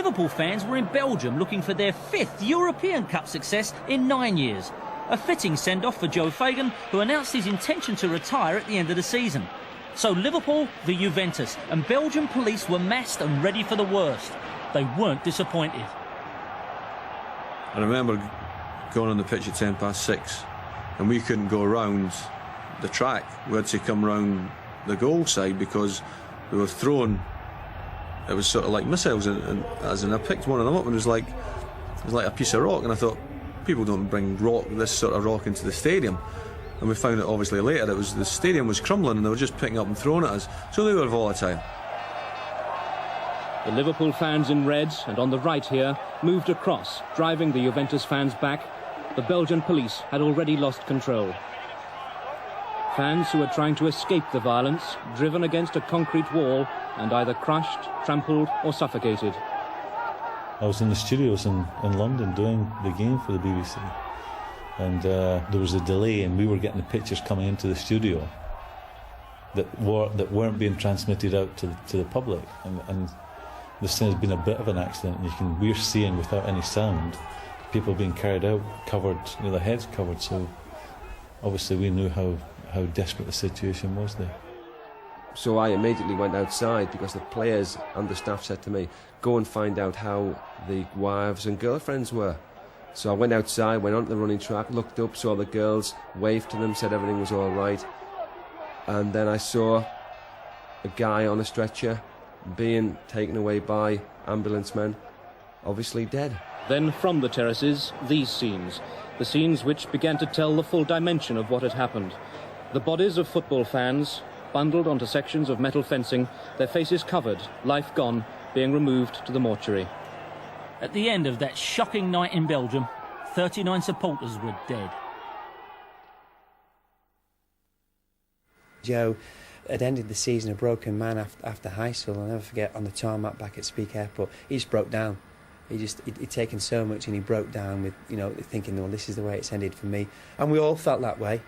Liverpool fans were in Belgium looking for their 5th European Cup success in 9 years. A fitting send-off for Joe Fagan, who announced his intention to retire at the end of the season. So Liverpool v Juventus, and Belgian police were massed and ready for the worst. They weren't disappointed. I remember going on the pitch at 6:10, and we couldn't go around the track. We had to come round the goal side because we were thrown. It was sort of like missiles, and I picked one of them up, and it was like a piece of rock. And I thought, people don't bring this sort of rock into the stadium. And we found out obviously later the stadium was crumbling, and they were just picking up and throwing at us. So they were volatile. The Liverpool fans in red and on the right here moved across, driving the Juventus fans back. The Belgian police had already lost control. Fans who were trying to escape the violence, driven against a concrete wall and either crushed, trampled or suffocated. I was in the studios in London doing the game for the BBC, and there was a delay, and we were getting the pictures coming into the studio that weren't being transmitted out to the public, and this thing has been a bit of an accident. We're seeing without any sound people being carried out, covered, their heads covered. So obviously we knew how desperate the situation was there. So I immediately went outside because the players and the staff said to me, go and find out how the wives and girlfriends were. So I went outside, went onto the running track, looked up, saw the girls, waved to them, said everything was all right. And then I saw a guy on a stretcher being taken away by ambulance men, obviously dead. Then from the terraces, these scenes, the scenes which began to tell the full dimension of what had happened. The bodies of football fans, bundled onto sections of metal fencing, their faces covered, life gone, being removed to the mortuary. At the end of that shocking night in Belgium, 39 supporters were dead. Joe had ended the season a broken man after Heysel. I'll never forget, on the tarmac back at Speke Airport, he just broke down. He'd taken so much, and he broke down with, thinking, well, this is the way it's ended for me. And we all felt that way.